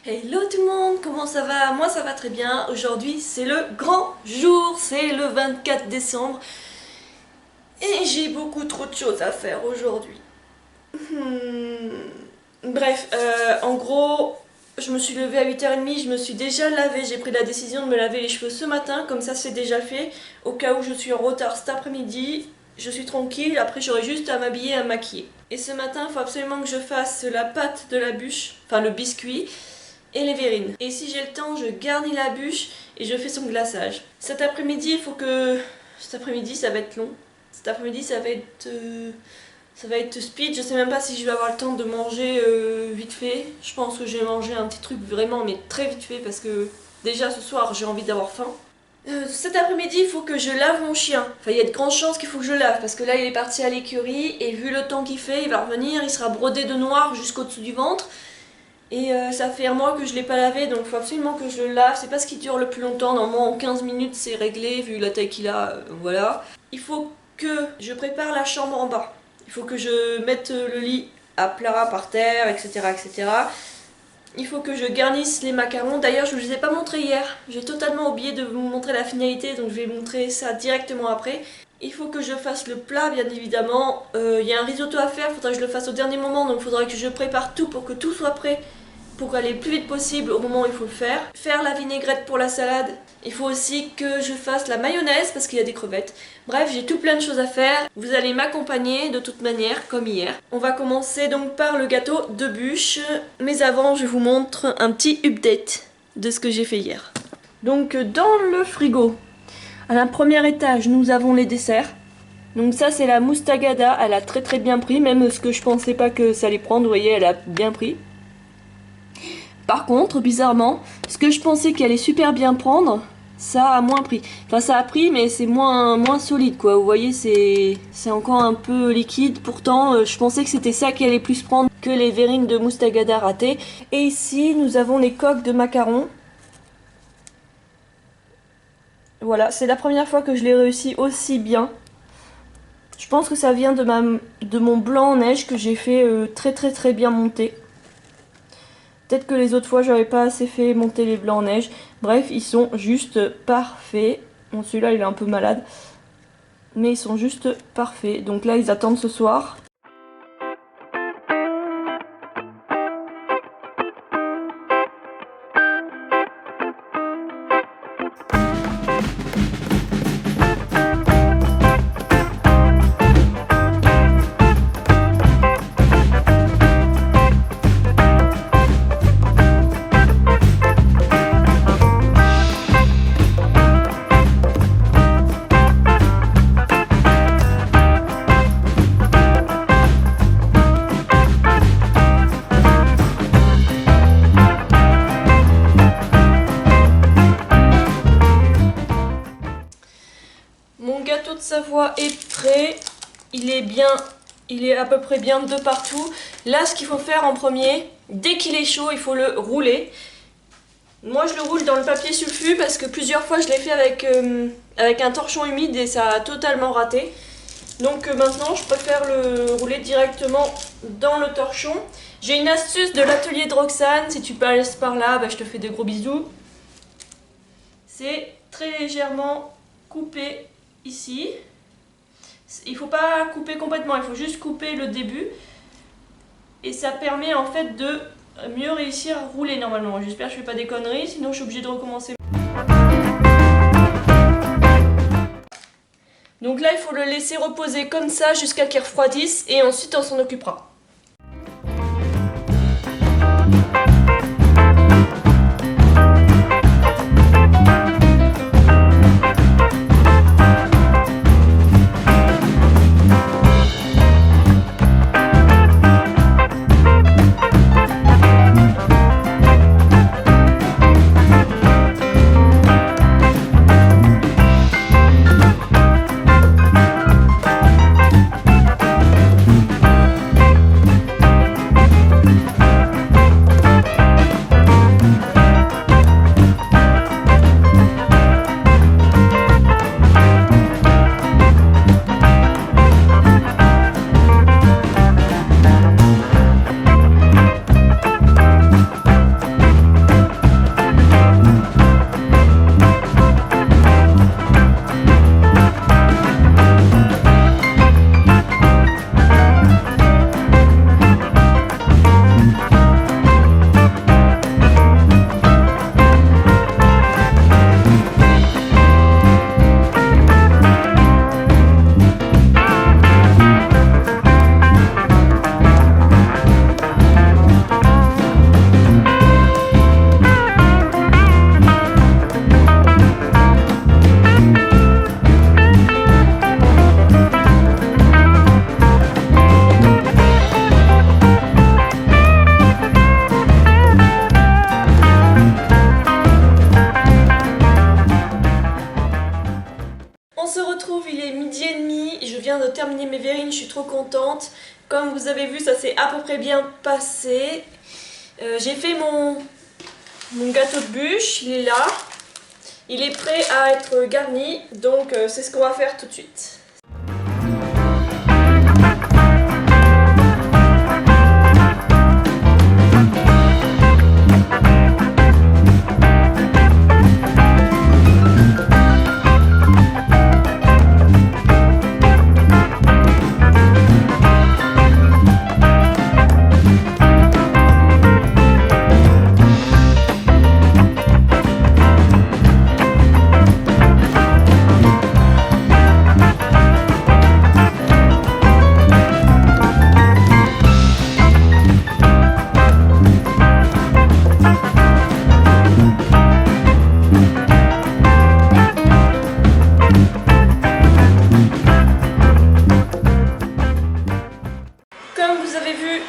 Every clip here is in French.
Hello tout le monde, comment ça va? Moi ça va très bien. Aujourd'hui c'est le grand jour, c'est le 24 décembre. Et j'ai beaucoup trop de choses à faire aujourd'hui. Bref, en gros, je me suis levée à 8h30, je me suis déjà lavée. J'ai pris la décision de me laver les cheveux ce matin, comme ça c'est déjà fait. Au cas où je suis en retard cet après-midi, je suis tranquille, après j'aurai juste à m'habiller et à me maquiller. Et ce matin, il faut absolument que je fasse la pâte de la bûche, enfin le biscuit, et les verrines. Et si j'ai le temps, je garnis la bûche et je fais son glaçage. Cet après-midi, il faut que... Cet après-midi, ça va être long. Cet après-midi, ça va être speed. Je sais même pas si je vais avoir le temps de manger vite fait. Je pense que je vais manger un petit truc vraiment, mais très vite fait, parce que déjà ce soir, j'ai envie d'avoir faim. Cet après-midi, il faut que je lave mon chien. Enfin, il y a de grandes chances qu'il faut que je lave, parce que là, il est parti à l'écurie, et vu le temps qu'il fait, il va revenir, il sera brodé de noir jusqu'au-dessous du ventre. Et ça fait un mois que je l'ai pas lavé, donc il faut absolument que je le lave. C'est pas ce qui dure le plus longtemps, normalement en 15 minutes c'est réglé, vu la taille qu'il a, voilà. Il faut que je prépare la chambre en bas. Il faut que je mette le lit à plat par terre, etc., etc. Il faut que je garnisse les macarons. D'ailleurs, je ne vous les ai pas montrés hier. J'ai totalement oublié de vous montrer la finalité, donc je vais montrer ça directement après. Il faut que je fasse le plat, bien évidemment. Il y a un risotto à faire, il faudra que je le fasse au dernier moment, donc il faudra que je prépare tout pour que tout soit prêt, pour aller le plus vite possible au moment où il faut le faire. Faire la vinaigrette pour la salade. Il faut aussi que je fasse la mayonnaise parce qu'il y a des crevettes. Bref, j'ai tout plein de choses à faire. Vous allez m'accompagner de toute manière, comme hier. On va commencer donc par le gâteau de bûche. Mais avant, je vous montre un petit update de ce que j'ai fait hier. Donc dans le frigo, à la première étage, nous avons les desserts. Donc ça, c'est la moustagada. Elle a très très bien pris, même ce que je pensais pas que ça allait prendre. Vous voyez, elle a bien pris. Par contre, bizarrement, ce que je pensais qu'elle allait super bien prendre, ça a moins pris. Enfin, ça a pris, mais c'est moins solide, quoi. Vous voyez, c'est encore un peu liquide. Pourtant, je pensais que c'était ça qui allait plus prendre que les verrines de moustagada ratées. Et ici, nous avons les coques de macarons. Voilà, c'est la première fois que je l'ai réussi aussi bien. Je pense que ça vient de mon blanc en neige que j'ai fait très bien monter. Peut-être que les autres fois, j'avais pas assez fait monter les blancs en neige. Bref, ils sont juste parfaits. Bon, celui-là, il est un peu malade. Mais ils sont juste parfaits. Donc là, ils attendent ce soir. Mon gâteau de Savoie est prêt, il est à peu près bien de partout. Là, ce qu'il faut faire en premier, dès qu'il est chaud, il faut le rouler. Moi, je le roule dans le papier sulfu parce que plusieurs fois, je l'ai fait avec un torchon humide et ça a totalement raté. Donc maintenant, je préfère le rouler directement dans le torchon. J'ai une astuce de l'atelier de Roxane, si tu passes par là, bah, je te fais des gros bisous. C'est très légèrement coupé. Ici, il faut pas couper complètement, il faut juste couper le début et ça permet en fait de mieux réussir à rouler normalement. J'espère que je fais pas des conneries, sinon je suis obligée de recommencer. Donc là, il faut le laisser reposer comme ça jusqu'à qu'il refroidisse et ensuite on s'en occupera. terminer mes verrines, je suis trop contente. Comme vous avez vu, ça s'est à peu près bien passé. J'ai fait mon gâteau de bûche, il est là. Il est prêt à être garni, donc c'est ce qu'on va faire tout de suite.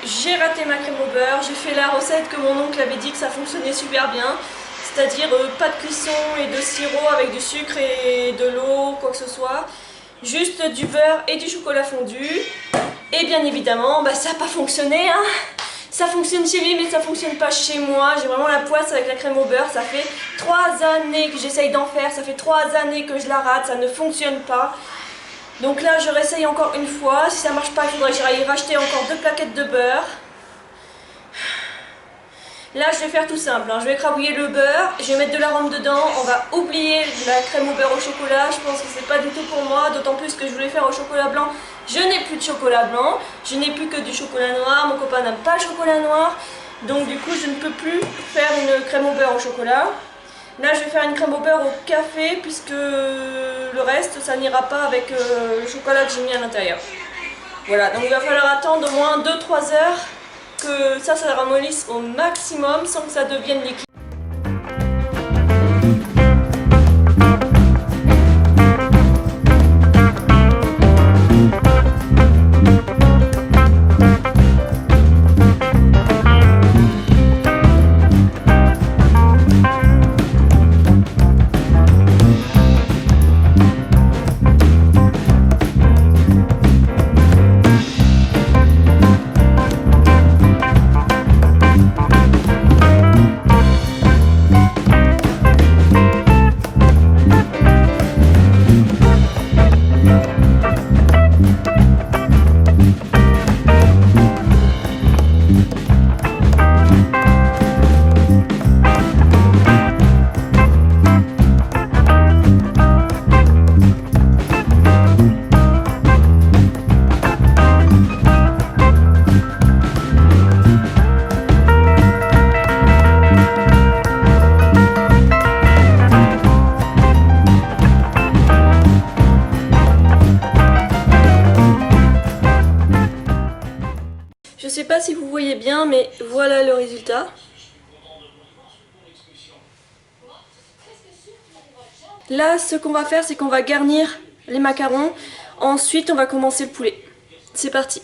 J'ai raté ma crème au beurre, j'ai fait la recette que mon oncle avait dit que ça fonctionnait super bien, c'est-à-dire pas de cuisson et de sirop avec du sucre et de l'eau, quoi que ce soit, juste du beurre et du chocolat fondu. Et bien évidemment, ça n'a pas fonctionné, hein. Ça fonctionne chez lui mais ça fonctionne pas chez moi, j'ai vraiment la poisse avec la crème au beurre, ça fait 3 années que j'essaye d'en faire, ça fait 3 années que je la rate, ça ne fonctionne pas. Donc là, je réessaye encore une fois. Si ça marche pas, il faudrait que j'aille racheter encore 2 plaquettes de beurre. Là, je vais faire tout simple. Je vais écrabouiller le beurre, je vais mettre de l'arôme dedans. On va oublier la crème au beurre au chocolat. Je pense que c'est pas du tout pour moi. D'autant plus que je voulais faire au chocolat blanc. Je n'ai plus de chocolat blanc. Je n'ai plus que du chocolat noir. Mon copain n'aime pas le chocolat noir. Donc du coup, je ne peux plus faire une crème au beurre au chocolat. Là, je vais faire une crème au beurre au café puisque le reste, ça n'ira pas avec le chocolat que j'ai mis à l'intérieur. Voilà, donc il va falloir attendre au moins 2-3 heures que ça ramollisse au maximum sans que ça devienne liquide. Je sais pas si vous voyez bien, mais voilà le résultat. Là, ce qu'on va faire, c'est qu'on va garnir les macarons. Ensuite, on va commencer le poulet. C'est parti.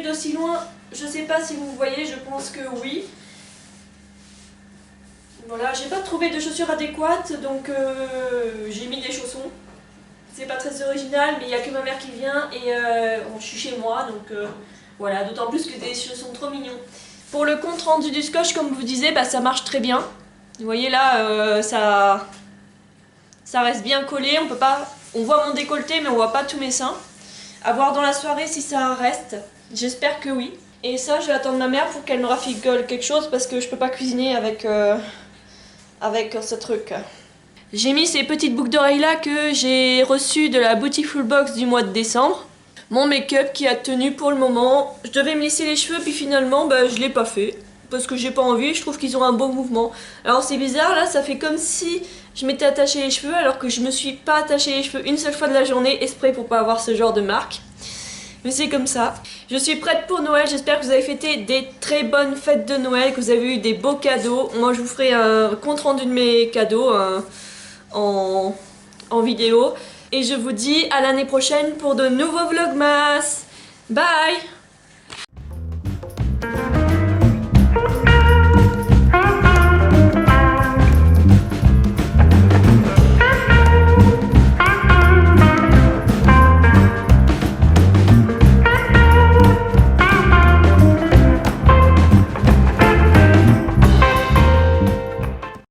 D'aussi loin, je sais pas si vous voyez, je pense que oui. Voilà, j'ai pas trouvé de chaussures adéquates, donc j'ai mis des chaussons. C'est pas très original, mais il n'y a que ma mère qui vient et je suis chez moi, donc voilà, d'autant plus que des chaussons trop mignons. Pour le compte rendu du scotch, comme vous disiez, ça marche très bien. Vous voyez là, ça reste bien collé, on voit mon décolleté mais on voit pas tous mes seins. À voir dans la soirée si ça reste, j'espère que oui. Et ça, je vais attendre ma mère pour qu'elle me rafigole quelque chose parce que je peux pas cuisiner avec, avec ce truc. J'ai mis ces petites boucles d'oreilles là que j'ai reçues de la Beautiful Box du mois de décembre. Mon make-up qui a tenu pour le moment. Je devais me lisser les cheveux puis finalement bah, je l'ai pas fait. Parce que j'ai pas envie, je trouve qu'ils ont un bon mouvement. Alors c'est bizarre là, ça fait comme si je m'étais attaché les cheveux alors que je me suis pas attaché les cheveux une seule fois de la journée exprès pour pas avoir ce genre de marque. Mais c'est comme ça. Je suis prête pour Noël, j'espère que vous avez fêté des très bonnes fêtes de Noël, que vous avez eu des beaux cadeaux. Moi je vous ferai un compte rendu de mes cadeaux en vidéo. Et je vous dis à l'année prochaine pour de nouveaux vlogmas. Bye!